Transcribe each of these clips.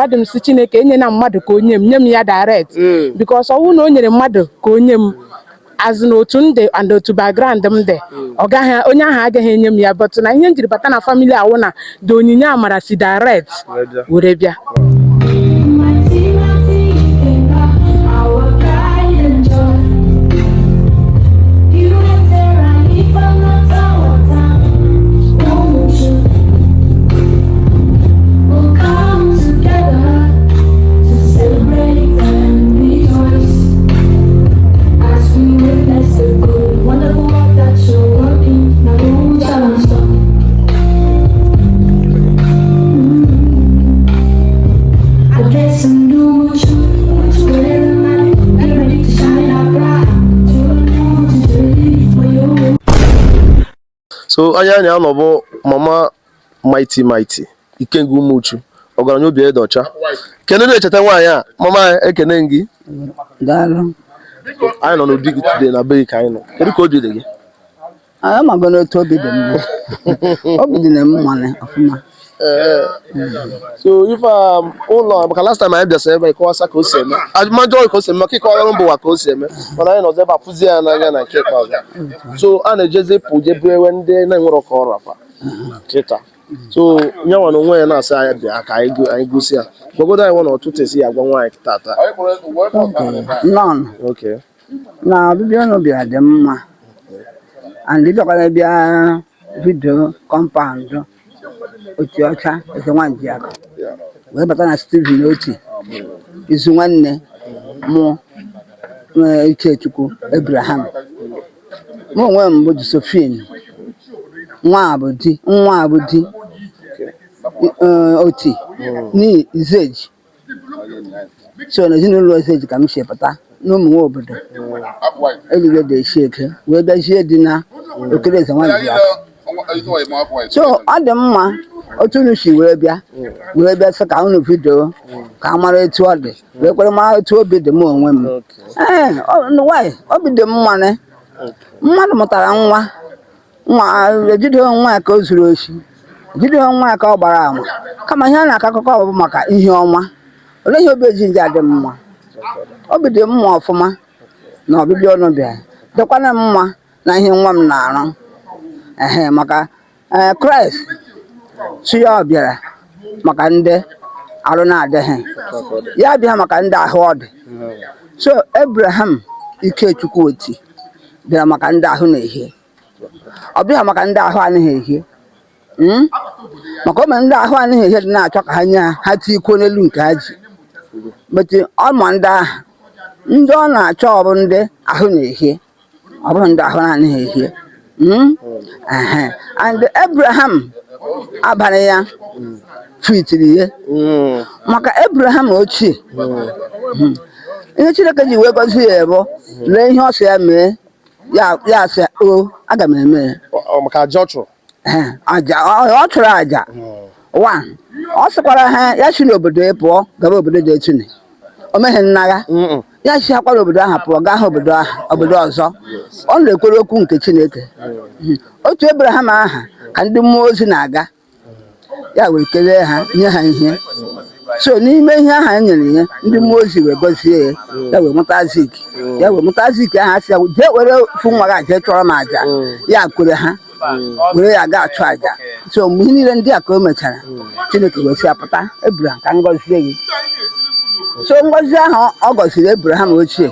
Adam si Chineke enye na mmadụ ka onye m nye m ya direct because ọwụ na o nyere mmadụ ka onye m as n'otu ndị and otu background m dị onye ahụ agaghị enye m ya but na ihe m jiri bata na family awụ na dị onyinye amara si direct were bịa. So anya anọbụ mama mighty Ikenga Umuchu ọgaranya obi ede ọcha kene na-echeta nwaanyị a mama ekene gị daalụ anyị nọ n'ụdị gị today na be ka anyị nọ kedu ka obi dị gị anyị mago n'otu obi dị m obi dị na mmanụ ọfụma so ife ụlọ maka last time anyị bịasara ebe ịkọwasa ka o si eme majọ ka o si eme maka ịkọwara mbụwa ka o si eme mana anyị nọzi ebe afụzi ya n'anya na nke ikpeazụ so a na-ejezi pụje bụ ewe ndị na-enwere ka ọrụ afa kịta so nyanwa na onwe ya na-asị anyị bịa ka anyị gosi ya gbagodo anyị nwe na ọtụtụ esi ya agwa nwaanyị tata na ọbịbịa unu bịara dị mma and ịbịakwara bịa vidio kọmpaụndụ otu ọcha eze nwanji aka wee bata na Steven oti izu nwanne mụ Ikechukwu Abraham mụ onwe m bụ Josephine nwa abụ di oti n'izeji so na ezinụlọ Izeji ka m si pụta n'ụmụ nwa obodo eligede Esheke wee bịazie dị na okere eze nwanji aka so ọ dị mma otu unu si wee bịa sị ka unu vidio ka a mara etu ọ dị wee kwere mara etu obi dị m onwe m nwaanyị obi dị mma mmadụ mụtara nwa ejideghị nwa ya ka o zuru oshi ejideghị nwa ya ka ọ gbara ama kama ihe a na-akọ akụkọ ọ bụ maka ihe ọma olee ihe obi eji nji adị mma obi dị mma ọfụma na ọbịbịa ọnụ bịa dịkwana mma na ihe nwa m na-arụ maka Kraịst si ya ọ bịara maka ndị arụ na-adịghị ya bịa maka ndị ahụ ọ dị so Abraham Ikechukwu oti bịara maka ndị ahụ na-ehie ọ bịa maka ndị ahụ anaghị ehie maka ome ndị ahụ anaghị ehie dị na-achọ ka ha nye ha tikwuo n'elu nke ha ji beti ọma ndị ahụ ndị ọ na-achọ ọ bụ ndị ahụ na-ehie ọ bụghị ndị ahụ na-anaghị ehie and Abraham abalị ya fitiri ihe maka Abraham ochie ihe Chineke ji wee gọzie ya bụ lee ihe ọ sị ya mee ya sị aga m eme maka aja ọ chụrụ aja ọ sịkwara ha ya si n'obodo ya pụọ gaba obodo dị etuni o meghị nnagha ya si akwara obodo ahụ pụọ gaa obodo ọzọ ọ na-ekwere okwu nke Chineke otu Abraham aha ka ndị mmụọ ozi na-aga ya wee kelee ha nye ha ihe so n'ime ihe aha e nyere ihe ndị mmụọ ozi wee gọzie ya wee mụta Zik aha asị ya jee were fụ nwa gị jee chọrọ m aja ya kwere ha were ya ga achụ aja so mgbe ihe niile ndị a ka o mechara Chineke wee si apụta Abraham ka ngọzie gị so ngọzi ahụ ọ gọziri Abraham ochie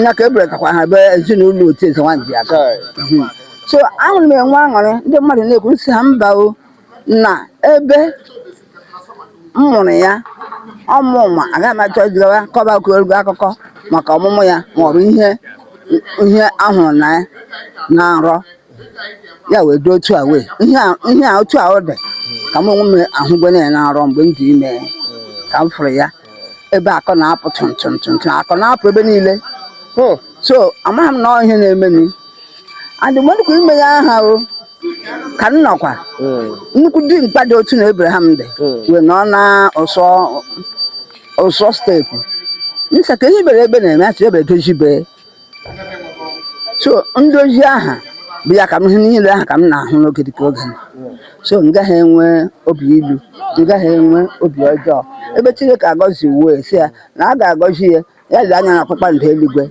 nya ka eberetakwara ha ebe ezinụlọ otu eze nwanji aka so ahụrụ m enwe aṅụrị ndị mmadụ na-ekwu si ha mba o na ebe m mụrụ ya ọmụma agaghị m achọ jigawa kọba okwu akụkọ maka ọmụmụ ya ma ọ bụ ihe ahụrụ na nrọ ya wee dị otu a wee ihe a otu a ọ dị ka m onwe m ahụgwene ya na nrọ mgbe m dị ime ka m fụrụ ya ebe akọ na-apụ tụntụntụntụ akọ na-apụ ebe niile so amaghị m na ihe na-emeni adị mmadụ ime ya aha o ka m nọkwa nnukwu dị mkpa dị otu na Abraham dị wee nọ na ụsọ steepụ nsa ka ihe bere ebe na-eme atụ ebere dozibe so ndozi aha bụ ya ka m ihe niile ahụ ka m na-ahụ n'oge dịka oge so m gaghị enwe obi ilu m gaghị enwe obi ọjọọ ebe Chineke agọzi uwe si ya na a ga-agọzi ya ya dị anya na kpakpando eluigwe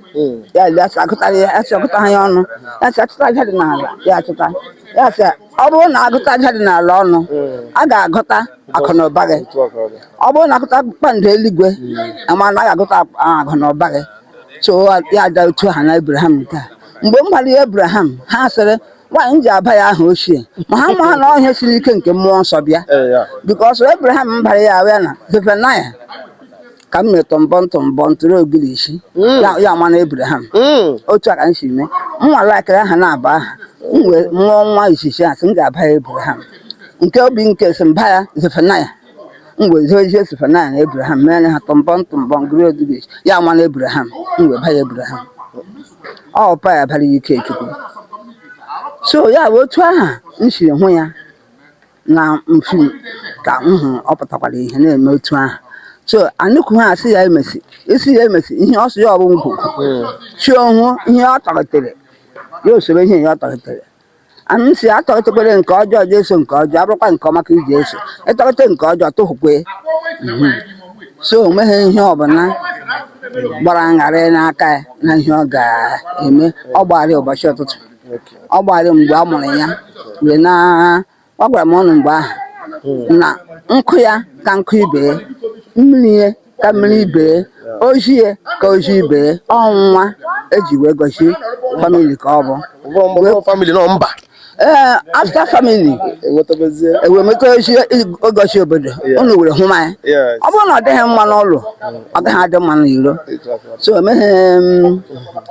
ya dị asị agụta ha ya ọnụ ya sị achụta aja dị n'ala ya achụta ya sị ọ bụrụ na agụta aja dị n'ala ọnụ a ga-agụta akụ na ụba gị ọ bụrụ na agụta kpakpando eluigwe ama na a ga-agụta akụ na ụba gị so ya ada otu ha na Abraham nke a mgbe m gbara ya Abraham ha sịrị nwaanyị ji aba ya aha ochie ma ha ma ha na ọhịa siri ike nke mmụọ nsọ bịa because Abraham bara ya ahụ ya na Zefanaya ka m metọ mbọ ntụrụ ogiri isi ya ma na Abraham otu a ka m si mee nwa lakịrị aha na-aba aha mụọ nwa isisi asị m ga-aba ya Abraham nke obi nke si mba ya Zefanaya m wee zozie Zefanaya na Abraham mere ha tọmbọ ngiri ogiri isi ya ma na Abraham m wee ba ya Abraham ọ pa ya bara ike Chukwu so ya bụ otu aha m siri hụ ya na mfim ka m hụ ọ pụtakwara ihe na-eme otu aha so anụkwu ha asị ya emesi isi ya emesi ihe ọsọ ya ọbụ ngwugwu chi ọhụ ihe ọ tọghetere ya osoro ihe ya ọ tọghetere anyị si atọghetekwere nke ọjọọ ji eso nke ọjọọ abụrụkwa nke ọma ka iji eso ịtọghete nke ọjọọ tụhụkwe so o meghị ihe ọbụla gbara ngharị n'aka ya na ihe ọ ga-eme ọ gbara ụbọchị ụtụtụ ọ gbara mgbe a mụrụ ya wee na ọ gwara m ọnụ mgbe ahụ na nkụ ya ka nkụ ibe mmiri ya ka mmiri ibe ojii ya ka ojii ibe ọnwụnwa eji wee gosi famili ka ọ bụ famili nọ mba after family ewe meta ozi ogosi obodo unu were hụ manya ọ bụrụ na ọ dịghị mma n'ụlọ ọ gaghị adị mma n'iro so emeghe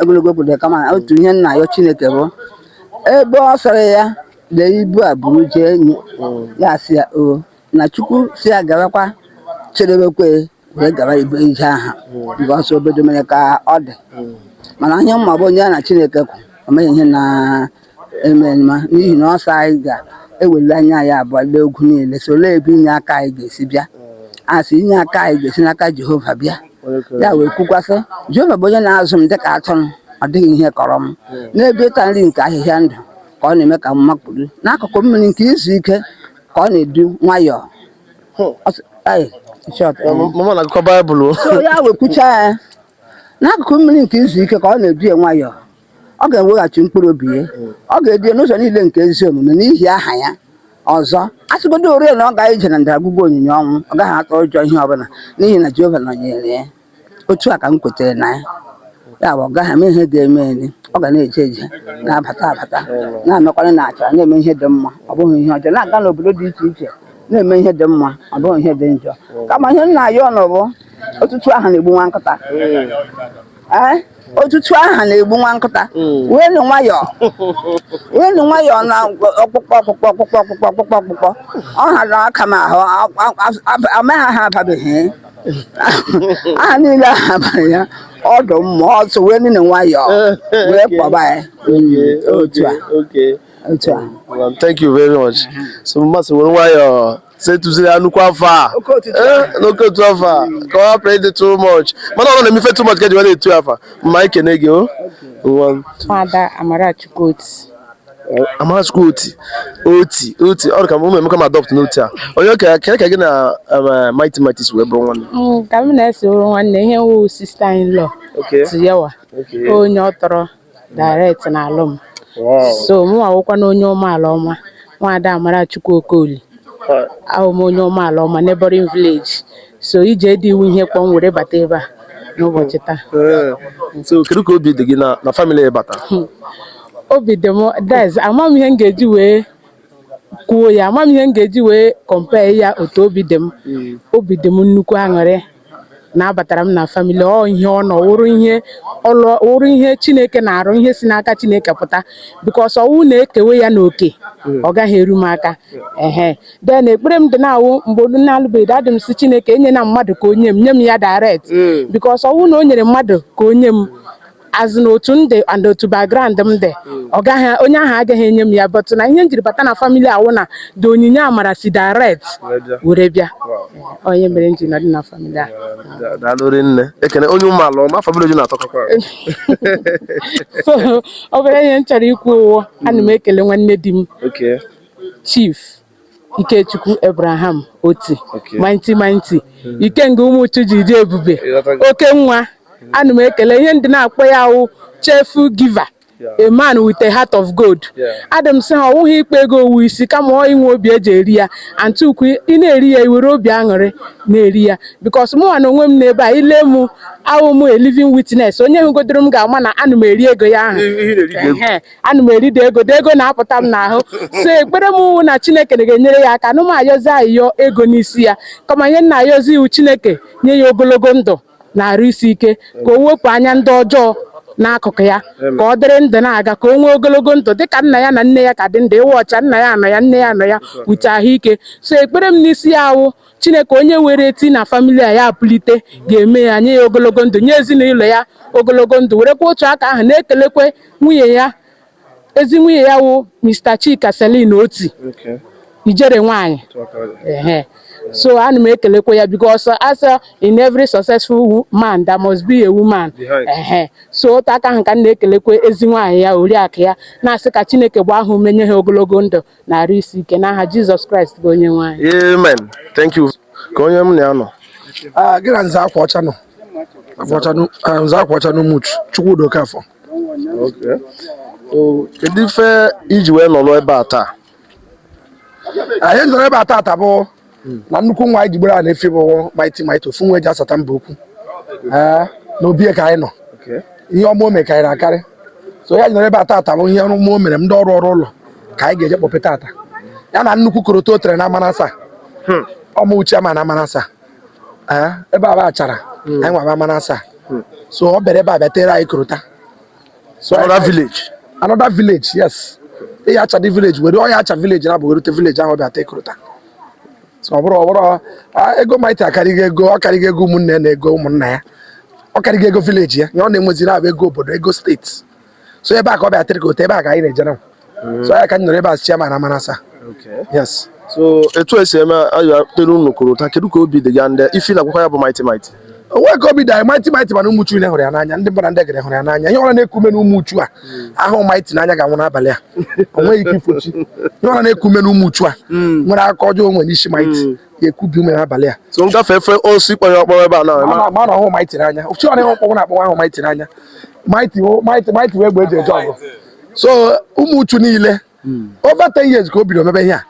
ogologo obodo kama otu ihe nna ya Chineke bụ ebe ọ sọrọ ya lee ibu a buru jee ya sị ya o na Chukwu si ya gawakwa chedebekwe wee gawa ibe ije aha mgbe ọsọ obodo mere ka ọ dị mana ihe mma bụ onye ya na Chineke kwu o meghị ihe na emenma n'ihi na ọsọ anyị ga-eweli anya anyị abụọ lee ogwu niile so olee ebe inye aka anyị ga-esi bịa asị inye aka anyị ga-esi n'aka Jehova bịa ya wee kwukwasị Jehova bụ onye na-azụ m dịka atụrụ ọ dịghị ihe kọrọ m n'ebe ịta nri nke ahịhịa ndụ ka ọ na-eme ka m makpuru n'akụkụ mmiri nke izu ike ka ọ na-edu nwayọọ ya wee kwucha ya n'akụkụ mmiri nke izu ike ka ọ na-edu ya nwayọọ ọ ga-eweghachi mkpụrụ obi ya ọ ga-edu n'ụzọ niile nke ezi omume n'ihi aha ya ọzọ asịgodo ore na ọ gaghị ije na ndagwurugwu onyinye ọnwụ ọ gaghị atọ ụjọ ihe ọbụla n'ihi na Jehova nọnyere ya otu a ka m kwetere na ya bụ ọ gaghị eme ihe ga-eme eme ọ ga na-eje eje na-abata na-emekwara na achara na-eme ihe dị mma ọ bụghị ihe ọjọọ na-aga n'obodo dị iche iche na-eme ihe dị mma ọ bụghị ihe dị njọ kama ihe nna ya ọnụ bụ otutu aha na-egbu nwa nkịta otutu aha na-egbu nwa nkịta weenụ nwayọọ na ọkpụkpọ ọ hara aka m ahụ amaghị ha ababeghị aha niile aha abalị ya ọdụ mmụọ ọsọ wee nile nwayọọ wee kpọba ya otu a thank you very much so mmasị were nwayọọ setuziri anụkwu afọ a n'oke otu afọ a ka ọ hapụ ịdị too much mana ọ na-emefe too much ka eji were etu afọ ma ekene gị Ada Amarachukwu oti ọ dị ka ụmụ Emeka ma adopt n'oti a onye ka gị na Mighty Mighties wee bụrụ nwanne ka m na-ese bụrụ nwanne ihe wụ sister in law Tiyewa onye ọ tọrọ direct na alụm so mụ awụkwa na onye umeala ọma Nwada Amarachukwu Okoli ahụ m onye umeala ọma neighboring village so ije dị iwu ihe kpọm were bata ebe a n'ụbọchị taa so kedu ka obi dị gị na family ya bata obi dị m ama m ihe m ga-eji wee kwuo ya ama m ihe m ga-eji wee compare ya otu obi dị m nnukwu aṅụrị na abatara m na family ihe ọ nọ wụrụ ihe Chineke na-arụ ihe si n'aka Chineke pụta because ọwụ na-ekewe ya n'oke ọ gaghị eru m aka then ekpere m dị na-awụ mgbe olu na-alụbeghị adị m si Chineke enye na mmadụ ka onye m nye m ya direct because ọwụ na o nyere mmadụ ka onye m azụ n'otu ndị and otu background m dị onye ahụ agaghị enye m ya but na ihe m jiri bata na family awụ na dị onyinye amara si direct were bịa onye mere m ji nọdụ na family a daalụ nne ekene onye ụmụala ọma afọ village na-atọkakwa so ọ bụrụ ihe m chọrọ ikwu ụwọ ana m ekele nwanne di m okay Chief Ikechukwu Abraham Oti Mighty Ikenga Umuchu ji dị ebube oke nwa ana m ekele ihe ndị na-akpọ ya wụ cheerful giver, a man with a heart of gold. Adam sị ha ọwụghị ikpe ego owu isi kama ọ inwe obi eji eri ya antukwu ị na-eri ya iwere obi aṅụrị na-eri ya because mụnwa na onwe m n'ebe a ile m awụ m a living witness onye hụgodoro m ga-ama na ana m eri ego ya ahụ ana m eri ego na-apụta m n'ahụ so ekpere m na Chineke ga-enyere ya aka anụm ayọzi ayọ ego n'isi ya kama ihe nna ayọzi iwu Chineke nye ya ogologo ndụ na arụ isi ike ka o wepụ anya ndị ọjọọ n'akụkụ ya ka ọ dịrị ndụ na-aga ka o nwee ogologo ndụ dịka nna ya na nne ya ka dị ndụ ịwa ọcha nna ya anọ ya nne ya anọ ya wute ahụike so ekpere m n'isi ya awụ Chineke onye were eti na famili a ya apụlite ga-eme ya nye ya ogologo ndụ nye ezinụlọ ya ogologo ndụ werekwa otu aka ahụ na-ekelekwe nwunye ya ezi nwunye ya wụ Mr. Chika Celine Oti ijere nwanyị so ana m ekelekwa ya because as in every successful man there must be a woman so otu aka ahụ ka m na-ekelekwa ezi nwaanyị ya oriakụ ya na-asị ka Chineke gba ahụ menye ha ogologo ndụ na arụ isi ike n'aha Jizọs Kraịst bụ onye nwaanyị. Amen. Thank you. Ka onye m na-anọ gị na nze akwa ọcha nọ nze akwa ọcha n'Umuchu Chukwudi Okafọ. Kedu ife iji wee nọrọ ebe a taa? Anyị nọrọ ebe a taa bụ na nnukwu nwa anyị jigbere a na-efe bụ Mighty ofu nwe ji asata mba okwu n'obi ka anyị nọ ihe ọma o mekarịrị akarị so ya ji nọrọ ebe a taa bụ ihe ọma o mere m ndị ọrụ ụlọ ka anyị ga-eje kpọpe tata ya na nnukwu koroto o tere na Amanasa ọma uche ama na Amanasa ebe a achara anyị nwa Amanasa so ọ bịara ebe a bịa tere anyị korota another village yes ya acha dị village were ọ ya acha village na bụ werute village ahụ bịa tere korota so ọ bụrụ ego Mighty akarịghị ego ọ karịghị ego ụmụnne na ego ụmụnna ya ọ karịghị ego village ya ọ na-enwezi na-abụ ego obodo ego steeti so ebe a ka ọ bịa tere korota ebe a ka anyị na-ejere so ya ka anyị nọrọ ebe a chairman Amanasa yes so etu esi eme ayọ tere unu korota kedu ka obi dị ya ndị ife na-akwụkwọ ya bụ Mighty onwe ka obi dị Mighty mana Umuchu hụrụ ya n'anya ndị mbara ndị gere hụrụ ya n'anya ihe ọra na-ekume na Umuchu a ahụ Mighty n'anya ga-anwụ n'abalị a o nweghị ike ifochi ihe ọra na-ekume na Umuchu a nwere aka ọjọọ onwe n'isi Mighty ya ekubi ume n'abalị a so ngafe efe osi kpọrọ ọkpọrọ ebe a na ma na ọhụ Mighty n'anya ochi ọra ịhụ na-akpọnwa ahụ Mighty n'anya Mighty wee gbe eji eje ọgụ so Umuchu niile over 10 years ka o bido mebe ihe a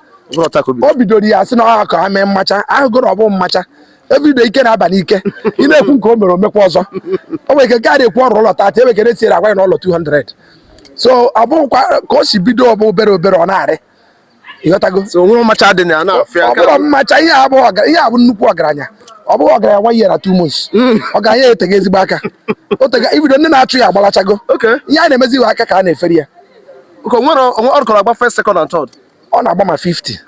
o bidoro ya sị na ọha ka ha mee mmacha ahụgoro ọbụ mmacha everyday ike na-aba n'ike ị na-ekwu nke o mere omekwa ọzọ o nwere ike gaadị ekwu ọrụ ụlọ tata ebe kere tiere agwa ya n'ụlọ 200 so ọ bụghịkwa ka o si bido ọbụ obere ọ na-arị ịghọtago so nwere mmacha dị na na-afịa ọ bụrụ mmacha ihe abụ nnukwu ọgaranya ọ bụghị ọgaranya 1 year na 2 months ọgaranya ya etega ezigbo aka ibido ndị na-achụ ya agbalachago ihe a na-emezi iwe aka ka a na-efere ya ọ kọrọ agba first second and third ọ na-agba ma 50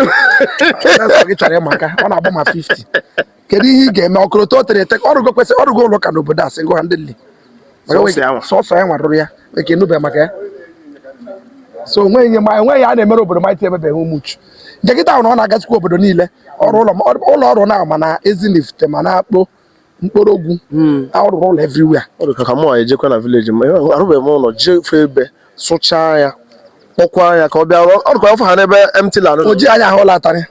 gị chọrọ ịma aka ọ na-agba ma 50 kedu ihe ị ga-eme ọkọlọtọ o tere ete ọrụgo ụlọ ụka n'obodo a sịngụ ha ndị nli sọsọ ya nwarụrụ ya eke enube maka ya so enweghị a na-emere obodo Mighty emebeghị Umuchu nke kịta ahụ na ọ na-agazikwa obodo niile ụlọ ọrụ na ma na Ezinifite ma na akpọ Mkporogwu arụrụ ụlọ everywhere ka mụ ejekwa na village m arụbeghị m ụlọ jefe ebe sụchaa ya kpọkwa ya ka ọ bịa ọrụkwa afọ ha n'ebe empty land o ji anya ahụ ụlọ atarị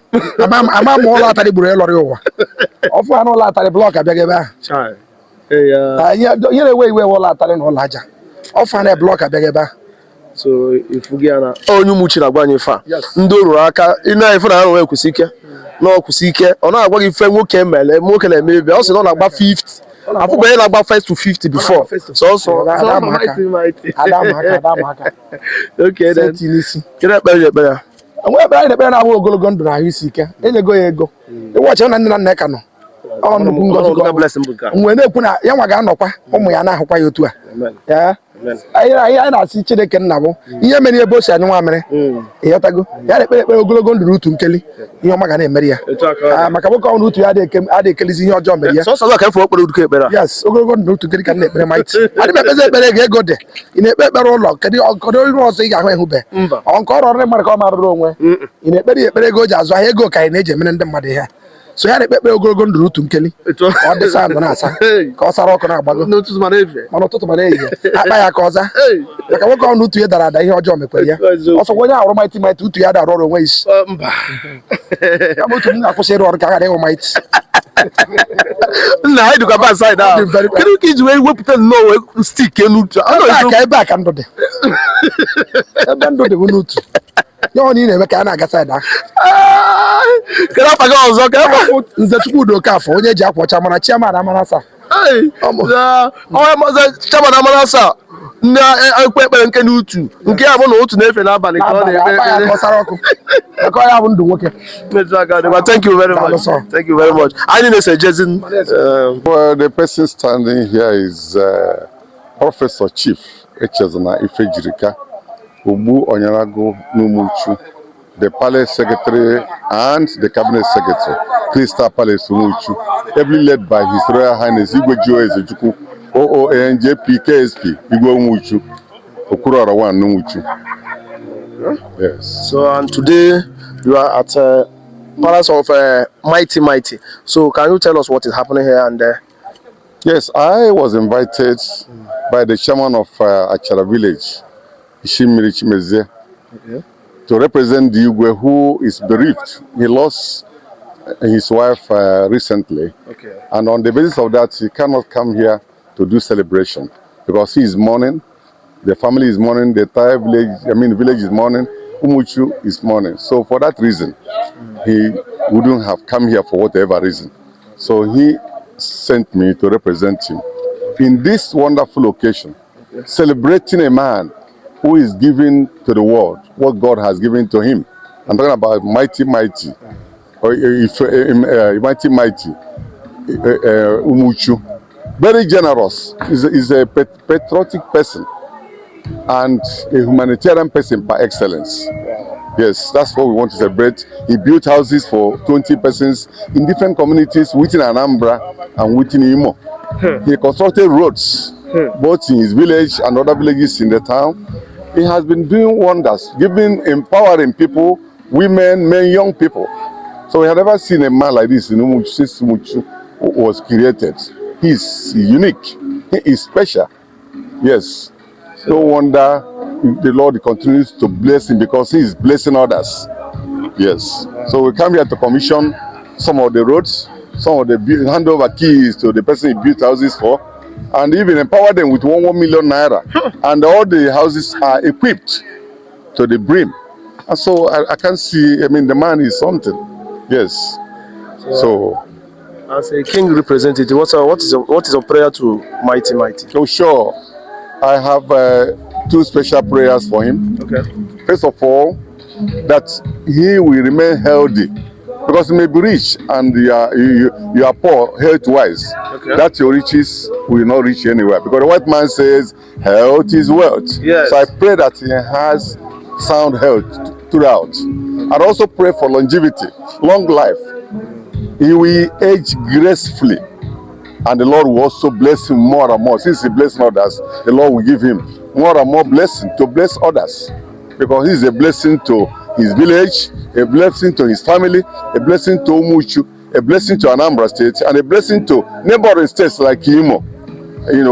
ama ma ụlọ atarị gburu ịlọrị ụwa ọfụ ha n'ụlọ atarị blọk abịaghị ebe ahụ ihe na-ewe iwe ụlọ atarị na ụlọ aja ọfụ ha na blọk abịaghị ebe ahụ so ifu gị na onye Umuchu na-agwa anyị ife a ndị o ruru aka ị na-efu na ha nwee kwụsị ike na ọkwụsị ike ọ na-agwa gị ife nwoke na-eme ebe ọ sị na ọ na-agba 50 afụgbe na-agba 5 to 50 before sọsọ ekpere onwe ekpere anyị na-ekpere na-abụ ogologo ndụ na ahụ isi ike enyego ya ego ịwọchi na nne na nna ka nọ ọ nnukwu ngọzi mgbe na-ekwu na ya nwa ga-anọkwa ụmụ ya na-ahụkwa ya otu a anyị na-asị Chineke nna bụ ihe mere ebe o si anyụ nwa mere ịghọtago ya na-ekpere ekpere ogologo ndụ n'utu nkeli ihe ọma ga na-emeri ya maka nwoke ọnụ utu ya adịghị ekelizi ihe ọjọọ mere ya yes ogologo ndụ n'utu nkeli ka na-ekpere Mighty adị m ekpezi ekpere ga ego dị ị na-ekpe ekpere ụlọ kedu iru ọzọ ị ga-ahụ ehube ọ nke ọrụ ọrụ mmadụ ka ọ marụrụ onwe ị na-ekpere ya ekpere ego o ji azụ ahịa ego ka anyị na-eji emere ndị mmadụ ihe so ya na-ekpe ogologo ndụ n'otu nkeli ọ dị saa ndụ na-asa ka ọ sara ọkụ na-agbago mana ụtụtụ mana ehihie akpa ya ka ọza maka nwoke ọ na utu ya dara ada ihe ọjọọ mekwere ya ọsọ onye ahụrụ maịtị maịtị utu ya dara ọrụ onwe isi ya bụ otu m na-akwụsị ịrụ ọrụ ka a ghara ịhụ maịtị nna anyị dịkwa basaịd ahụ kedu ka iji wee wepụta nnọọ stik n'utu ebe a ka ndụ dị ebe ndụ dị bụ n'utu ya ọ na ị na-eme ka a na-aga saịd ahụ kedu afa gị ọzọ ka Nze Chukwudi Okafọ onye ji akwa ọcha mara Chairman Amanasa Chairman Amanasa na-ekpe ekpere nke n'utu nke ya bụ na otu na-efe n'abalị ka ọ na-ekpe ọsara ọkụ maka ya bụ ndụ nwoke. Thank you very much. Thank you very much. I need to say, Jason. Well, the person standing here is Professor Chief Echezona Ifejirika Ubu Onyarago Numuchu, the Palace Secretary and the Cabinet Secretary, Crystal Palace Numuchu, heavily led by His Royal Highness Igwe Joe Ezejuku, OON JP KSP Igwe Numuchu, Okuro Arawan Numuchu. Yes. So, and today you are at Palace of Mighty. So, can you tell us what is happening here and there? Yes, I was invited by the chairman of Achara village, Ishimiri Chimeze, to represent the Igwe who is bereaved. He lost his wife recently, and on the basis of that, he cannot come here to do celebration because he is mourning. The family is mourning, the entire village is mourning, Umuchu is mourning. So for that reason, he wouldn't have come here for whatever reason. So he sent me to represent him in this wonderful occasion, celebrating a man who is giving to the world what God has given to him. I'm talking about mighty, Umuchu. Very generous, is a patriotic person and a humanitarian person by excellence. Yes, that's what we want to celebrate. He built houses for 20 persons in different communities within Anambra and within Imo. He constructed roads, both in his village and other villages in the town. He has been doing wonders, empowering people, women, men, young people. So we have never seen a man like this in Umuchu since Umuchu was created. He is unique. He is special. Yes. No wonder the Lord continues to bless him because he is blessing others. Yes. So we come here to commission some of the roads, some of the hand over keys to the person he built houses for, and even empower them with 1 million naira. And all the houses are equipped to the brim. And so I can see, the man is something. Yes. So as a king representative, what is your prayer to Mighty? Oh, sure. I have 2 special prayers for him. First of all, that he will remain healthy, because he may be rich and you are poor health-wise. That your riches will not reach anywhere, because the white man says health is wealth. Yes. So I pray that he has sound health throughout. I also pray for longevity, long life. He will age gracefully, and the Lord will also bless him more and more. Since he blessed others, the Lord will give him more and more blessing to bless others, because he is a blessing to his village, a blessing to his family, a blessing to Umuchu, a blessing to Anambra State, and a blessing to neighboring states like Imo,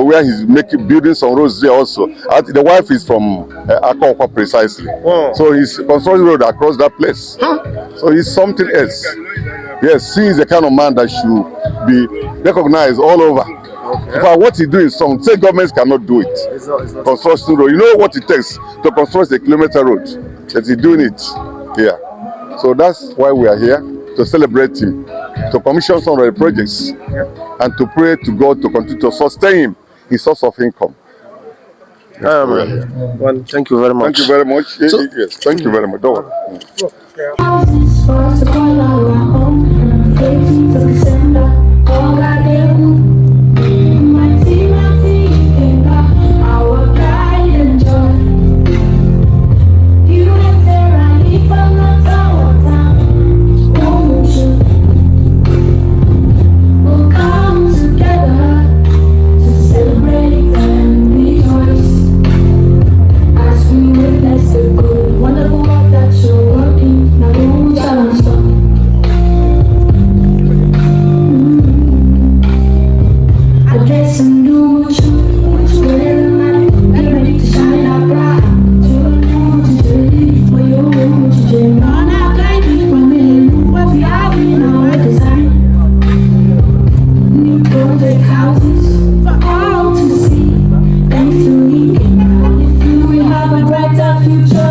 where he's building some roads there also. The wife is from Akokwa precisely. So he's constructing road across that place. So he's something else. Yes, he is the kind of man that should be recognized all over. But what he doing, some state governments cannot do it. It's not construction road. You know what it takes to construct a kilometer road? That he's doing it here. So that's why we are here, to celebrate him, to commission some of the projects, and to pray to God to continue to sustain him, his source of income. Well, thank you very much. Thank you very much. Yes, thank you very much. Don't worry. big houses for all to see. And soon we have a brighter future.